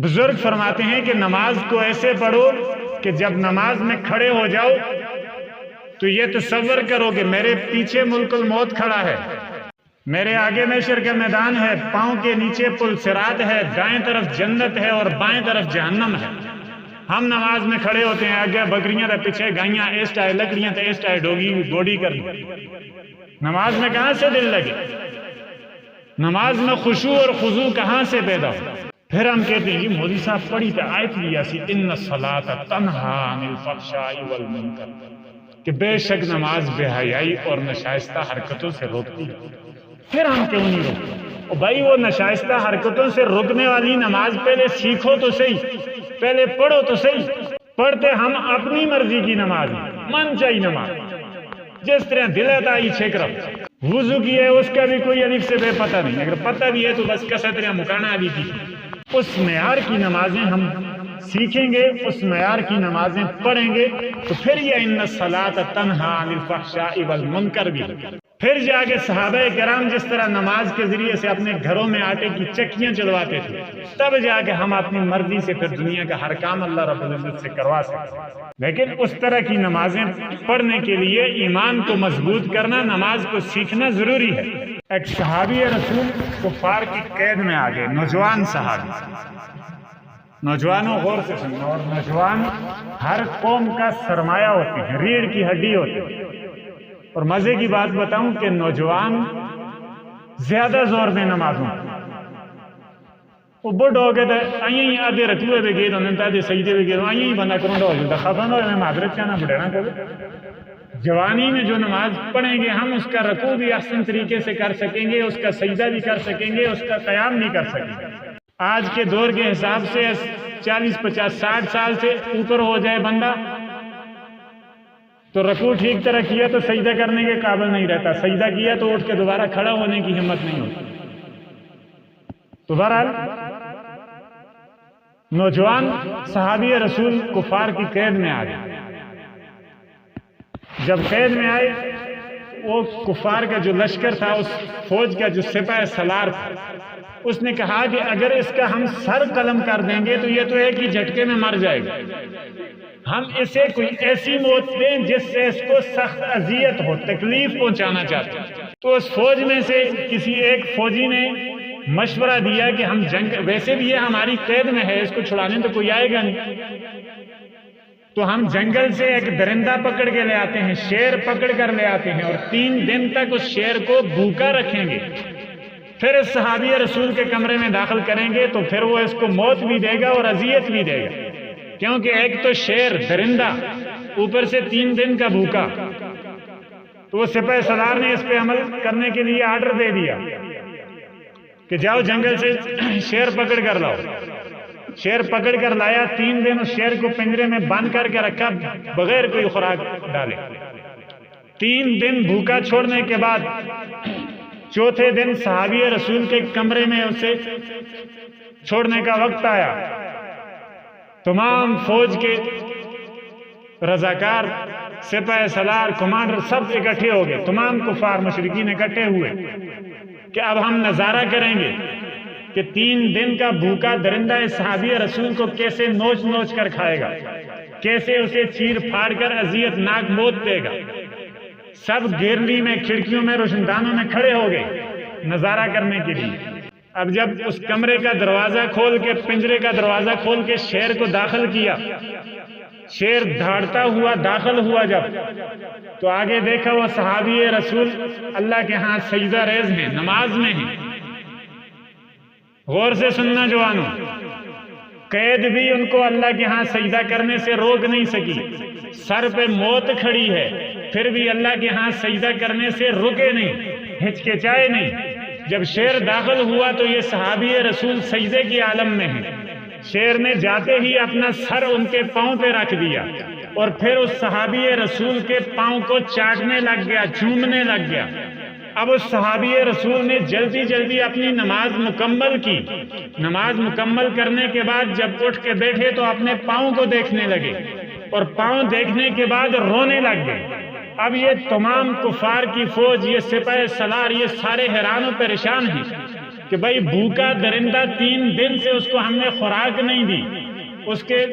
بزرگ فرماتے ہیں کہ نماز کو ایسے پڑھو کہ جب نماز میں کھڑے ہو جاؤ تو یہ تصور کرو کہ میرے پیچھے ملک الموت کھڑا ہے، میرے آگے محشر کا میدان ہے، پاؤں کے نیچے پل صراط ہے، دائیں طرف جنت ہے اور بائیں طرف جہنم ہے۔ ہم نماز میں کھڑے ہوتے ہیں، آگے بکریاں تے پیچھے گائیاں، اس ٹائے لکڑیاں تے اس ٹائے گوڑی کر لی۔ نماز میں کہاں سے دل لگے؟ نماز میں خشوع اور خضوع کہاں سے پیدا ہو؟ پھر ہم کہتے ہیں کہ مولوی صاحب پڑھی تو آیت لیا سی ان الصلاۃ تنہا عن الفحشاء والمنکر، کہ بے شک نماز بے حیائی اور نشائستہ حرکتوں سے روکتی ہے۔ پھر ہم کیوں نہیں روکتے؟ بھائی وہ نشائستہ حرکتوں سے روکنے والی نماز پہلے سیکھو تو صحیح، پہلے پڑھو تو صحیح۔ پڑھتے ہم اپنی مرضی کی نماز، من چاہی نماز، جس طرح دل آئی چھیک رہو۔ وضو کی ہے اس کا بھی کوئی الف سے بے پتہ نہیں، اگر پتہ بھی ہے تو بس کس طرح مکانا ابھی کی۔ اس معیار کی نمازیں ہم سیکھیں گے، اس معیار کی نمازیں پڑھیں گے تو پھر یہ ان الصلاۃ تنہا عن الفحشاء والمنکر بھی۔ پھر جا کے صحابہ کرام جس طرح نماز کے ذریعے سے اپنے گھروں میں آٹے کی چکیاں چلواتے تھے، تب جا کے ہم اپنی مرضی سے پھر دنیا کا ہر کام اللہ رب العزت سے کروا سکتے۔ لیکن اس طرح کی نمازیں پڑھنے کے لیے ایمان کو مضبوط کرنا، نماز کو سیکھنا ضروری ہے۔ ایک صحابی رسول کفار کی قید میں آ گئے، نوجوان صحابی۔ نوجوانوں غور سے سننا، اور نوجوان ہر قوم کا سرمایہ ہوتے ہیں، ریڑھ کی ہڈی ہوتے ہیں۔ اور مزے کی بات بتاؤں کہ نوجوان زیادہ زور دیں نمازوں وہ بڑھ ہو گئے تھے آئیں آدھے رکوے بھی گئے تو آدھے سجدے بھی گئے تو آئیں بندہ کروں ہو جاتا خفن ہو میں معذرت کیا نہ بڑھنا کرے۔ جوانی میں جو نماز پڑھیں گے ہم اس کا رکوع بھی احسن طریقے سے کر سکیں گے، اس کا سجدہ بھی کر سکیں گے، اس کا قیام بھی کر سکیں گے۔ آج کے دور کے حساب سے 40 50 60 سال سے اوپر ہو جائے بندہ تو رکوع ٹھیک طرح کیا تو سجدہ کرنے کے قابل نہیں رہتا، سجدہ کیا تو اٹھ کے دوبارہ کھڑا ہونے کی ہمت نہیں ہوتی۔ تو بہرحال نوجوان صحابی رسول کفار کی قید میں آ گئے۔ جب قید میں آئے وہ کفار کا جو لشکر تھا، اس فوج کا جو سپاہ سالار تھا، اس نے کہا کہ اگر اس کا ہم سر قلم کر دیں گے تو یہ تو ایک ہی جھٹکے میں مر جائے گا، ہم اسے کوئی ایسی موت دیں جس سے اس کو سخت اذیت ہو، تکلیف پہنچانا چاہتے ہیں۔ تو اس فوج میں سے کسی ایک فوجی نے مشورہ دیا کہ ہم جنگ، ویسے بھی یہ ہماری قید میں ہے، اس کو چھڑانے تو کوئی آئے گا نہیں، تو ہم جنگل سے ایک درندہ پکڑ کے لے آتے ہیں، شیر پکڑ کر لے آتے ہیں اور 3 دن تک اس شیر کو بھوکا رکھیں گے، پھر اس صحابی رسول کے کمرے میں داخل کریں گے تو پھر وہ اس کو موت بھی دے گا اور اذیت بھی دے گا، کیونکہ ایک تو شیر درندہ اوپر سے 3 دن کا بھوکا۔ تو وہ سپاہ سالار نے اس پہ عمل کرنے کے لیے آرڈر دے دیا کہ جاؤ جنگل سے شیر پکڑ کر لاؤ۔ شیر پکڑ کر لایا، 3 دن اس شیر کو پنجرے میں بند کر کے رکھا بغیر کوئی خوراک ڈالے۔ 3 دن بھوکا چھوڑنے کے بعد چوتھے دن صحابی رسول کے کمرے میں اسے چھوڑنے کا وقت آیا۔ تمام فوج کے رضاکار، سپاہ سالار، کمانڈر سب اکٹھے ہو گئے، تمام کفار مشرکین اکٹھے ہوئے کہ اب ہم نظارہ کریں گے کہ 3 دن کا بھوکا درندہ صحابی رسول کو کیسے نوچ نوچ کر کھائے گا، کیسے اسے چیر پھاڑ کر اذیت ناک موت دے گا۔ سب گیرلی میں، کھڑکیوں میں، روشن دانوں میں کھڑے ہو گئے نظارہ کرنے کے لیے۔ اب جب اس کمرے کا دروازہ کھول کے، پنجرے کا دروازہ کھول کے شیر کو داخل کیا، شیر دھاڑتا ہوا داخل ہوا جب، تو آگے دیکھا وہ صحابی رسول اللہ کے ہاں سجدہ ریز ہیں، نماز میں ہیں۔ غور سے سننا جوانوں، قید بھی ان کو اللہ کے ہاں سجدہ کرنے سے روک نہیں سکی، سر پہ موت کھڑی ہے پھر بھی اللہ کے ہاں سجدہ کرنے سے رکے نہیں، ہچکچائے نہیں۔ جب شیر داخل ہوا تو یہ صحابی رسول سجدے کی عالم میں ہیں، شیر نے جاتے ہی اپنا سر ان کے پاؤں پہ رکھ دیا اور پھر اس صحابی رسول کے پاؤں کو چاٹنے لگ گیا، چومنے لگ گیا۔ اب اس صحابی رسول نے جلدی جلدی اپنی نماز مکمل کی۔ نماز مکمل کرنے کے بعد جب اٹھ کے بیٹھے تو اپنے پاؤں کو دیکھنے لگے اور پاؤں دیکھنے کے بعد رونے لگ گئے۔ اب یہ تمام کفار کی فوج، یہ سپاہ سالار، یہ سارے حیران و پریشان ہیں کہ بھائی بھوکا درندہ 3 دن سے اس کو ہم نے خوراک نہیں دی، اس کے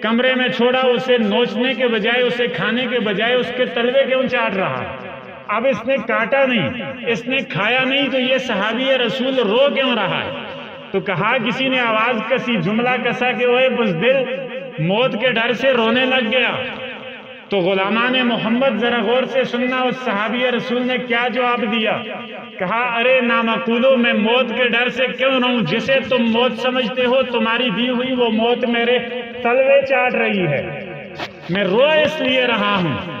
کمرے میں چھوڑا، اسے نوچنے کے بجائے، اسے کھانے کے بجائے اس کے تلوے کیوں چاٹ رہا؟ اب اس نے کاٹا نہیں، اس نے کھایا نہیں، تو یہ صحابی رسول رو کیوں رہا ہے؟ تو کہا کسی نے آواز کسی، جملہ کسا کہ اوے بزدل موت کے ڈر سے رونے لگ گیا۔ تو غلامان محمد ذرا غور سے سننا، اس صحابی رسول نے کیا جواب دیا؟ کہا ارے نامقولو، میں موت کے ڈر سے کیوں رہوں؟ جسے تم موت سمجھتے ہو، تمہاری دی ہوئی وہ موت میرے تلوے چاٹ رہی ہے۔ میں رو اس لیے رہا ہوں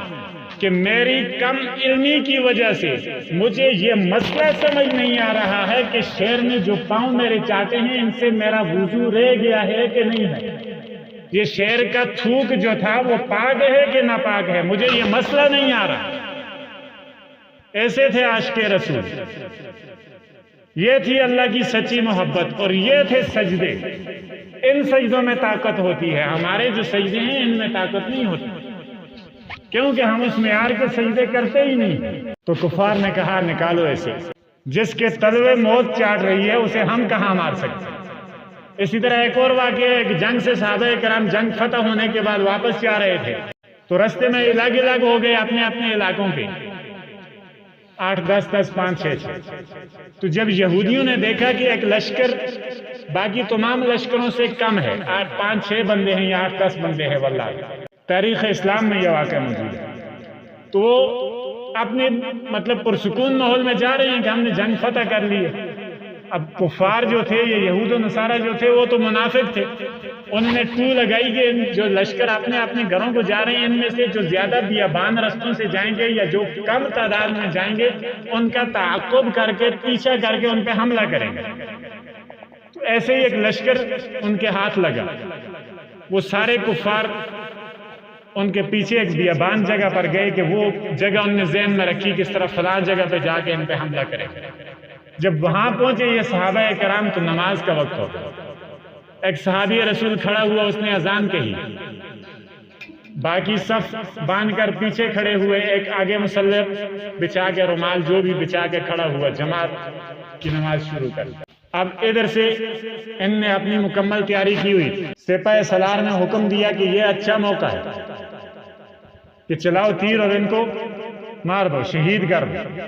کہ میری کم علمی کی وجہ سے مجھے یہ مسئلہ سمجھ نہیں آ رہا ہے کہ شیر نے جو پاؤں میرے چاٹے ہیں ان سے میرا وضو رہ گیا ہے کہ نہیں ہے، یہ شیر کا تھوک جو تھا وہ پاک ہے کہ ناپاک ہے، مجھے یہ مسئلہ نہیں آ رہا۔ ایسے تھے عاشق رسول، یہ تھی اللہ کی سچی محبت، اور یہ تھے سجدے۔ ان سجدوں میں طاقت ہوتی ہے، ہمارے جو سجدے ہیں ان میں طاقت نہیں ہوتی، کیونکہ ہم اس معیار کے سجدے کرتے ہی نہیں۔ تو کفار نے کہا نکالو ایسے، جس کے تلوے موت چاٹ رہی ہے اسے ہم کہاں مار سکتے ہیں۔ اسی طرح ایک اور واقعہ ہے کہ جنگ سے صحابہ کرام جنگ فتح ہونے کے بعد واپس جا رہے تھے، تو رستے میں الگ الگ ہو گئے اپنے اپنے علاقوں کے، 8 10 10 5 6 6۔ تو جب یہودیوں نے دیکھا کہ ایک لشکر باقی تمام لشکروں سے کم ہے، 8 5 6 بندے ہیں یا 8 10 بندے ہیں، واللہ تاریخ اسلام میں یہ واقعہ موجود ہے، تو وہ اپنے مطلب پرسکون ماحول میں جا رہے ہیں کہ ہم نے جنگ فتح کر لی ہے۔ اب کفار جو تھے، یہ یہود و نصارہ جو تھے، وہ تو منافق تھے، انہوں نے ٹو لگائی کہ جو لشکر اپنے اپنے گھروں کو جا رہے ہیں ان میں سے جو زیادہ بیابان رستوں سے جائیں گے یا جو کم تعداد میں جائیں گے ان کا تعاقب کر کے پیچھا کر کے ان پہ حملہ کریں گے۔ تو ایسے ہی ایک لشکر ان کے ہاتھ لگا، وہ سارے کفار ان کے پیچھے ایک بیابان جگہ پر گئے کہ وہ جگہ ان نے ذہن میں رکھی کس طرح فلاں جگہ پہ جا کے ان پہ حملہ کریں گے۔ جب وہاں پہنچے یہ صحابہ کرام تو نماز کا وقت ہو گیا، ایک صحابی رسول کھڑا ہوا، اس نے اذان کہی، باقی صف باندھ کر پیچھے کھڑے ہوئے، ایک آگے مصلی بچھا کے رومال جو بھی بچھا کے کھڑا ہوا، جماعت کی نماز شروع کر۔ اب ادھر سے ان نے اپنی مکمل تیاری کی ہوئی، سپاہ سالار نے حکم دیا کہ یہ اچھا موقع ہے کہ چلاؤ تیر اور ان کو مار دو، شہید کر دو۔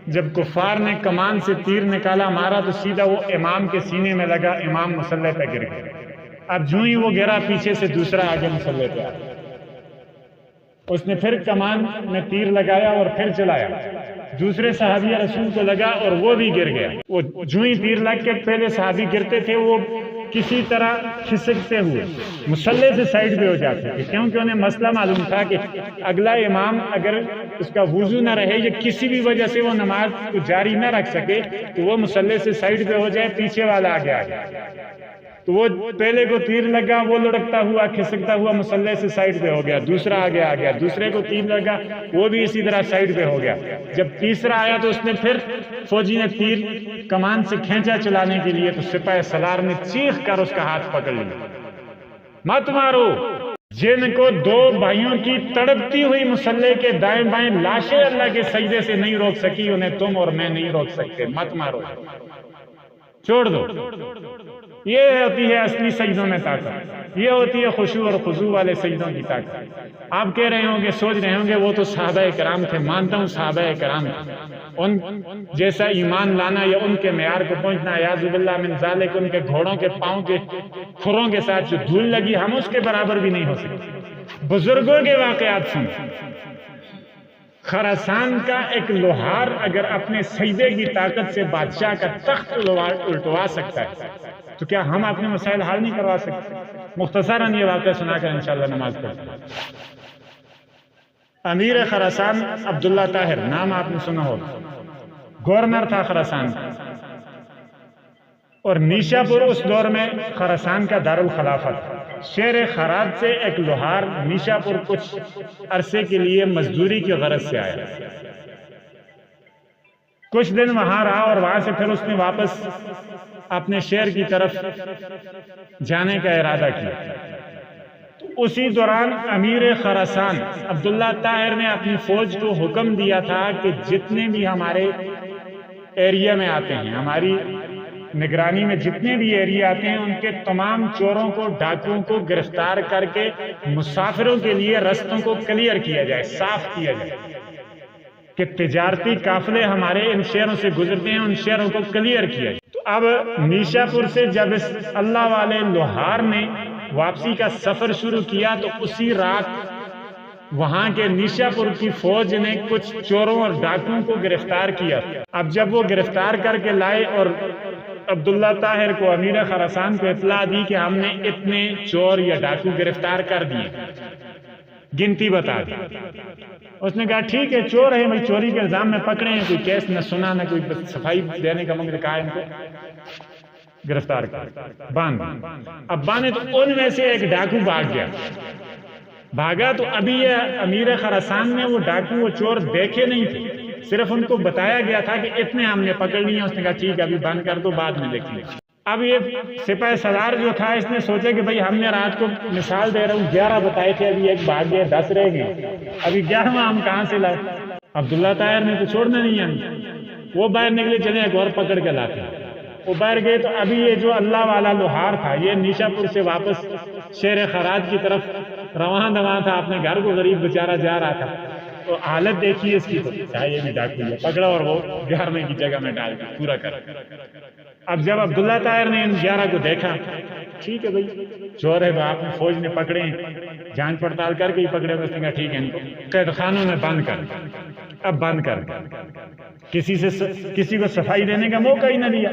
جب کفار نے کمان سے تیر نکالا، مارا تو سیدھا وہ امام کے سینے میں لگا، امام مصلی پہ گر گیا۔ اب جو ہی وہ گرا، پیچھے سے دوسرا آگے مصلی پہ آیا، اس نے پھر کمان میں تیر لگایا اور پھر چلایا، دوسرے صحابی رسول کو لگا اور وہ بھی گر گیا۔ وہ جو ہی تیر لگ کے پہلے صحابی گرتے تھے وہ کسی طرح کھسکتے ہوئے مصلی سے سائڈ پہ ہو جاتے تھے، کیونکہ انہیں مسئلہ معلوم تھا کہ اگلا امام اگر اس کا وضو نہ رہے یا کسی بھی وجہ سے وہ نماز کو جاری نہ رکھ سکے تو وہ مصلی سے سائڈ پہ ہو جائے، پیچھے والا آگے آ جائے۔ تو وہ پہلے کو تیر لگا، وہ لڑکتا ہوا کھسکتا ہوا مصلی سے سائڈ پہ ہو گیا، دوسرا آگے آ گیا، دوسرے کو تیر لگا، وہ بھی اسی طرح سائڈ پہ ہو گیا۔ جب تیسرا آیا تو اس نے پھر فوجی نے تیر کمان سے کھینچا چلانے کے لیے، تو سپاہ سالار نے چیخ کر اس کا ہاتھ پکڑ لیا، مت مارو۔ جن کو 2 بھائیوں کی تڑپتی ہوئی مصلی کے دائیں بائیں لاشیں اللہ کے سجدے سے نہیں روک سکی، انہیں تم اور میں نہیں روک سکتے، مت مارو، چھوڑ دو۔ یہ ہوتی ہے اصلی سجدوں میں طاقت، یہ ہوتی ہے خشوع اور خضوع والے سجدوں کی طاقت۔ آپ کہہ رہے ہوں گے، سوچ رہے ہوں گے وہ تو صحابہ کرام تھے، مانتا ہوں صحابہ کرام تھے، ان جیسا ایمان لانا یا ان کے معیار کو پہنچنا، اعوذ باللہ من ذالک، ان کے گھوڑوں کے پاؤں کے کھروں کے ساتھ جو دھول لگی ہم اس کے برابر بھی نہیں ہو سکتے۔ بزرگوں کے واقعات سنیں، خراسان کا ایک لوہار اگر اپنے سجدے کی طاقت سے بادشاہ کا تخت الٹوا سکتا ہے تو کیا ہم اپنے مسائل حل نہیں کروا سکتے؟ مختصراً یہ واقعہ سنا کر انشاءاللہ نماز پڑھتے ہیں۔ امیر خراسان عبداللہ طاہر، نام آپ نے سنا ہوگا، گورنر تھا خراسان کا، اور نیشا پور اس دور میں خراسان کا دارالخلافہ تھا۔ شہر خراد سے ایک لوہار نیشا پور کچھ عرصے کے لیے مزدوری کی غرض سے آیا، کچھ دن وہاں رہا اور وہاں سے پھر اس نے واپس اپنے شہر کی طرف جانے کا ارادہ کیا۔ اسی دوران امیر خراسان عبداللہ طاہر نے اپنی فوج کو حکم دیا تھا کہ جتنے بھی ہمارے ایریا میں آتے ہیں، ہماری نگرانی میں جتنے بھی ایریا آتے ہیں ان کے تمام چوروں کو، ڈاکوؤں کو گرفتار کر کے مسافروں کے لیے رستوں کو کلیئر کیا جائے، صاف کیا جائے کہ تجارتی قافلے ہمارے ان شہروں سے گزرتے ہیں، ان شہروں کو کلیئر کیا جائے۔ تو اب نیشا پور سے جب اس اللہ والے لوہار نے واپسی کا سفر شروع کیا تو اسی رات وہاں کے نیشا پور کی فوج نے کچھ چوروں اور ڈاکوؤں کو گرفتار کیا۔ اب جب وہ گرفتار کر کے لائے اور عبداللہ طاہر کو، امیر خراسان کو اطلاع دی کہ ہم نے اتنے چور یا ڈاکو گرفتار کر دیے، گنتی بتا دی، اس نے کہا ٹھیک ہے چور ہے بھائی، چوری کے الزام میں پکڑے ہیں، کوئی کیس نہ سنا نہ کوئی صفائی دینے کا مگر کہا ان کو گرفتار کر باندھ۔ اب باندھے تو ان میں سے ایک ڈاکو بھاگا تو ابھی یہ امیر خراسان نے وہ ڈاکو وہ چور دیکھے نہیں تھے، صرف ان کو بتایا گیا تھا کہ اتنے ہم نے پکڑ لیے۔ اس نے کہا ٹھیک ہے ابھی بند کر دو، بعد میں دیکھ لیں۔ اب یہ سپاہی سالار جو تھا اس نے سوچا کہ بھائی ہم نے رات کو، مثال دے رہا ہوں، 11 بتائے تھے، ابھی ایک بھاگ گیا، 10 رہ گئے، ابھی 11واں ہم کہاں سے لائے؟ عبداللہ طاہر نے تو چھوڑنا نہیں ہے، وہ باہر نکلے، چلے ایک اور پکڑ کے لاتے ہیں۔ وہ باہر گئے تو ابھی یہ جو اللہ والا لوہار تھا یہ نیشا پور سے واپس شہر خراج کی طرف رواں دواں تھا، اپنے گھر کو غریب بیچارہ جا رہا تھا۔ تو حالت دیکھیے اس کی، تو یہ بھی ڈاکو ہے، پکڑا اور وہ 11ویں کی جگہ میں ڈال کے پورا کر۔ اب جب عبداللہ طاہر نے ان 11 کو دیکھا، ٹھیک ہے بھائی چور ہے تو آپ نے فوج نے پکڑے ہیں، جانچ پڑتال کر کے ہی پکڑے، اس نے کہا ٹھیک ہے ان کو قید خانوں میں بند کر۔ اب بند کر کسی کو صفائی دینے کا موقع ہی نہ دیا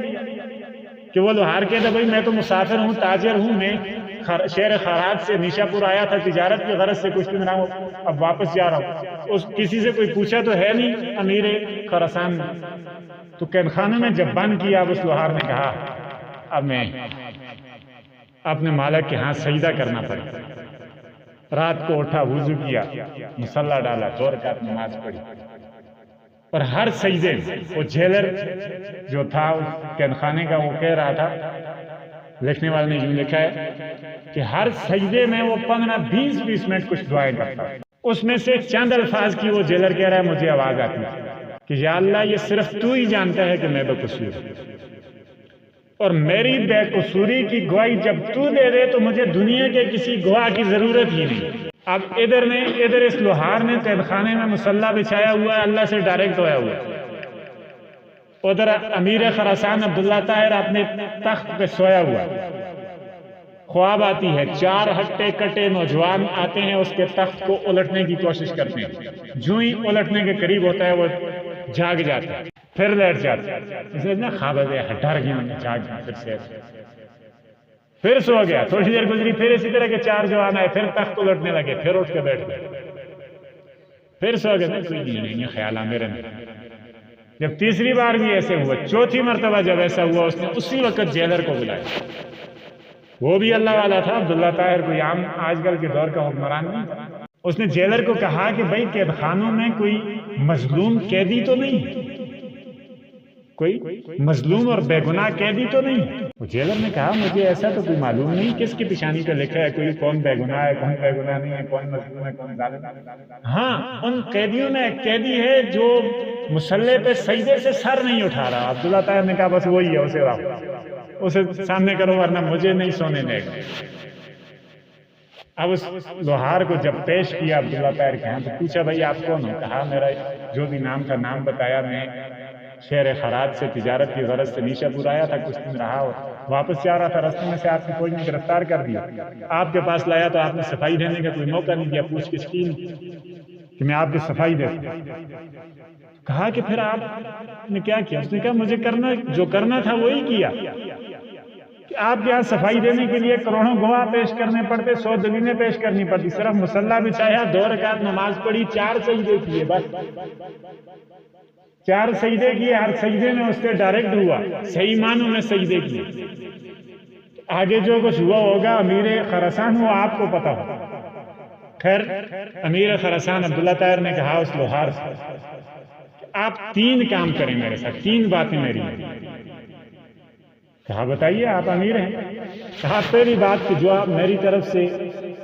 کہ وہ لوہار کہتا بھائی میں تو مسافر ہوں، تاجر ہوں، میں شہر خراج سے نیشا پور آیا تھا تجارت کی غرض سے، کچھ دن رہا ہوں، اب واپس جا رہا ہوں۔ کسی سے کوئی پوچھا تو ہے نہیں امیر خراسان نے۔ تو قید خانے میں جب بند کیا، اب اس لوہار نے کہا اب میں اپنے مالک کے ہاں سجدہ کرنا پڑے۔ رات کو اٹھا، وضو کیا، مصلی ڈالا، 2 رکعت نماز پڑھی، اور ہر سجدے میں وہ جیلر جو تھا قید خانے کا وہ کہہ رہا تھا، لکھنے والے نے یوں لکھا ہے کہ ہر سجدے میں وہ 15-20 منٹ کچھ دعائیں کرتا۔ اس میں سے چند الفاظ کی وہ جیلر کہہ رہا ہے مجھے آواز آتی ہے کہ یا اللہ یہ صرف تو ہی جانتا ہے کہ میں بے قصور ہوں، اور میری بے قصوری کی گواہی جب تو دے دے تو مجھے دنیا کے کسی گواہ کی ضرورت ہی نہیں۔ اب ادھر اس لوہار نے قید خانے میں مصلی بچھایا ہوا ہے، اللہ سے ڈائریکٹ ہویا ہوا ہے، ادھر امیر خراسان عبداللہ طاہر اپنے تخت پہ سویا ہوا ہے۔ خواب آتی ہے، 4 ہٹے کٹے نوجوان آتے ہیں، اس کے تخت کو الٹنے کی کوشش کرتے ہیں، جو ہی الٹنے کے قریب ہوتا ہے وہ جاگ جاتا ہے، پھر لیٹ جاتا ہے، اسے نا خواب ہے، ڈر گیا، جاگ گیا، پھر سے پھر سو گیا، تھوڑی دیر گزری، پھر اسی طرح کے 4 جوان آئے، پھر تخت الٹنے لگے، پھر اٹھ کے بیٹھ گئے، پھر سو گئے، کوئی نہیں خیال میرے میں۔ جب تیسری بار بھی ایسے ہوا، چوتھی مرتبہ جب ایسا ہوا، اس نے اسی وقت جیلر کو بلایا، وہ بھی اللہ والا تھا، عبداللہ طاہر کوئی عام آج کل کے دور کا حکمران نہیں تھا۔ اس نے جیلر کو کہا کہ بھائی قید خانوں میں کوئی مظلوم قیدی تو نہیں، کوئی مظلوم اور بے گناہ قیدی تو نہیں؟ وہ جیلر نے کہا مجھے ایسا تو کوئی معلوم نہیں، کس کی پیشانی پہ لکھا ہے کوئی کون بے گناہ ہے، کون بے گناہ نہیں ہے، کون مظلوم ہے، کون ظالم ہے۔ ہاں ان قیدیوں میں ایک قیدی ہے جو مسلح پہ سجدے سے سر نہیں اٹھا رہا۔ عبداللہ طاہر نے کہا بس وہی ہے، اسے سامنے کرو ورنہ مجھے نہیں سونے دے گا۔ اب اس لوہار کو جب پیش کیا عبداللہ طاہر کے ہاں تو پوچھا بھائی آپ کون ہو؟ کہا میرا جو بھی نام تھا نام بتایا، میں شہر خراج سے تجارت کی غرض سے نیشا پور آیا تھا، کچھ دن رہا اور واپس جا رہا تھا، راستے میں سے آپ کی فوج نے گرفتار کر دیا، آپ کے پاس لایا تو آپ نے صفائی دینے کا کوئی موقع نہیں دیا، پوچھ گچھ کی کہ میں آپ کی صفائی دے دوں۔ کہا کہ پھر آپ نے کیا کیا؟ اس نے کہا مجھے جو کرنا تھا وہی کیا، کہ آپ کے یہاں صفائی دینے کے لیے کروڑوں گواہ پیش کرنے پڑتے، 100 دلیلیں پیش کرنی پڑتی، صرف مصلی بچھایا، 2 رکعت نماز پڑھی، 4 سجدے کیے، بس 4 سجدے کیے، ہر سجدے میں اس سے ڈائریکٹ ہوا، صحیح معنوں میں سجدے کیے۔ آگے جو کچھ ہوا ہوگا امیر خراسان وہ آپ کو پتا ہو۔ خیر امیر خراسان عبداللہ طاہر نے کہا اس لوہار سے آپ 3 کام کریں میرے ساتھ، 3 باتیں میری ہیں۔ کہا بتائیے آپ امیر ہیں؟ کہا پہلی بات کہ جو آپ میری طرف سے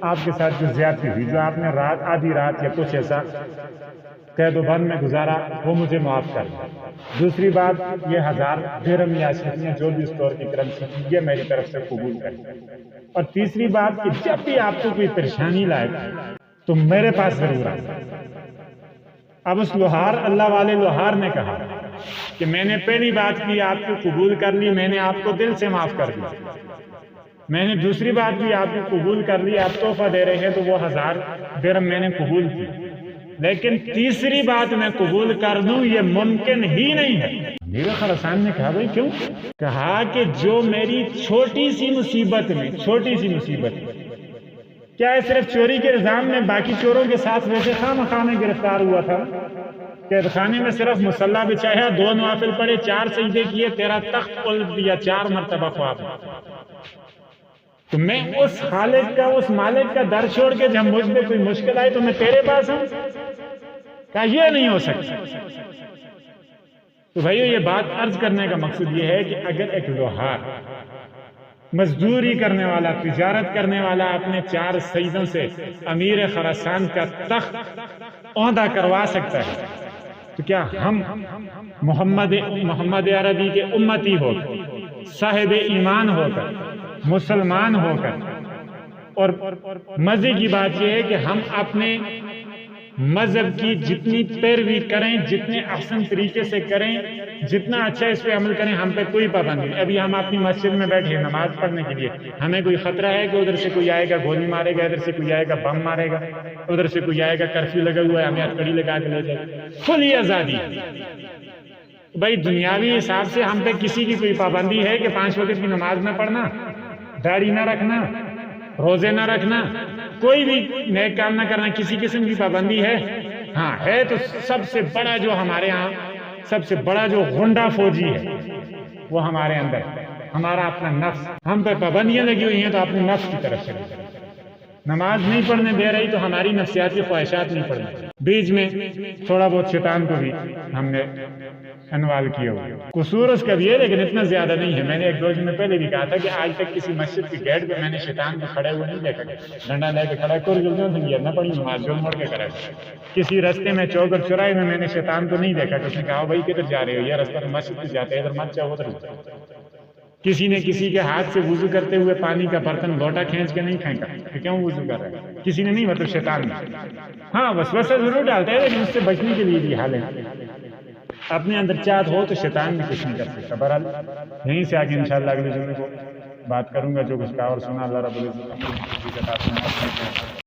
آپ کے ساتھ جو زیادتی ہوئی، جو آپ نے آدھی رات یا کچھ ایسا قید و بند میں گزارا وہ مجھے معاف کر دیں۔ دوسری بات، یہ 1000 درہم یا اشرفیاں جو بھی اسٹور کی کرنسی تھی یہ میری طرف سے قبول کریں۔ اور تیسری بات کہ جب بھی آپ کو کوئی پریشانی لائے تو میرے پاس ضرور آئے۔ اب اس لوہار، اللہ والے لوہار نے کہا کہ میں نے پہلی بات کی آپ کو قبول کر لی، میں نے آپ کو دل سے معاف کر دیا۔ میں نے دوسری بات بھی آپ کو قبول کر لی، آپ تحفہ دے رہے ہیں تو وہ 1000 درہم میں نے قبول کی، لیکن تیسری بات میں قبول کر دوں یہ ممکن ہی نہیں ہے۔ امیر خراسان نے کہا بھائی کیوں؟ کہا کہ جو میری چھوٹی سی مصیبت میں کیا ہے، صرف چوری کے الزام میں باقی چوروں کے ساتھ ویسے خواہ مخواہ میں گرفتار ہوا تھا، قید خانے میں صرف مصلح بچھایا، 2 نوافل پڑھے، 4 سجدے کیے، تیرا تخت الٹ دیا 4 مرتبہ خواب میں۔ تو میں اس خالق کا، اس مالک کا در چھوڑ کے جب مجھ پہ کوئی مشکل آئی تو میں تیرے پاس ہوں؟ کہا یہ نہیں ہو سکتا۔ تو بھائیو یہ بات عرض کرنے کا مقصد یہ ہے کہ اگر ایک لوہار مزدوری کرنے والا، تجارت کرنے والا اپنے 4 سیدوں سے امیر خراسان کا تخت عہدہ کروا سکتا ہے تو کیا ہم محمد عربی کے امتی ہو کر، صاحب ایمان ہو کر، مسلمان ہو کر، اور مزے کی بات یہ ہے کہ ہم اپنے مذہب کی جتنی پیروی کریں، جتنے احسن طریقے سے کریں، جتنا اچھا اس پہ عمل کریں، ہم پہ کوئی پابندی نہیں۔ ابھی ہم اپنی مسجد میں بیٹھے نماز پڑھنے کے لیے، ہمیں کوئی خطرہ ہے کہ ادھر سے کوئی آئے گا گولی مارے گا، ادھر سے کوئی آئے گا بم مارے گا، ادھر سے کوئی آئے گا کرفیو لگا ہوا ہے ہمیں ہتھکڑی لگا کے لے جائے گا؟ کھلی آزادی۔ بھائی دنیاوی حساب سے ہم پہ کسی کی کوئی پابندی ہے کہ 5 وقت کی نماز نہ پڑھنا، داڑھی نہ رکھنا، روزے نہ رکھنا، کوئی بھی نیک کام نہ کرنا، کسی قسم کی پابندی ہے؟ ہاں ہے، تو سب سے بڑا جو ہمارے ہاں سب سے بڑا جو غنڈہ فوجی ہے وہ ہمارے اندر ہے، ہمارا اپنا نفس۔ ہم پہ پابندیاں لگی ہوئی ہیں تو اپنے نفس کی طرف سے نماز نہیں پڑھنے دے رہی تو ہماری نفسیاتی خواہشات نہیں پڑھنے۔ بیچ میں تھوڑا بہت شیطان کو بھی ہم نے انوال کیا ہوا، قصور اس کا بھی ہے لیکن اتنا زیادہ نہیں ہے۔ میں نے 1-2 دن پہلے بھی کہا تھا کہ آج تک کسی مسجد کے گیٹ پہ میں نے شیطان کو کھڑے ہوئے نہیں دیکھا، ڈنڈا لے کے کھڑا کر نہ پڑھی نماز جو موڑ کے کرا۔ کسی رستے میں چوک اور چوراہے میں نے شیطان کو نہیں دیکھا کہ اس نے کہا بھائی کدھر جا رہے ہو، یہ رستہ مسجد سے جاتے ہیں، ادھر مت جاؤ ادھر۔ کسی نے کسی کے ہاتھ سے وضو کرتے ہوئے پانی کا برتن لوٹا کھینچ کے نہیں پھینکا کہ کیوں وضو کر رہا ہے، کسی نے نہیں، مطلب شیطان نے۔ ہاں وسوسہ ضرور ڈالتا ہے لیکن اس سے بچنے کے لیے بھی حال ہے، اپنے اندر چاہت ہو تو شیطان بھی کچھ نہیں کر سکتا۔ بہرحال یہیں سے آگے انشاءاللہ اگلے جمعے کو بات کروں گا، جو کچھ کہا اور سنا اللہ رب العزت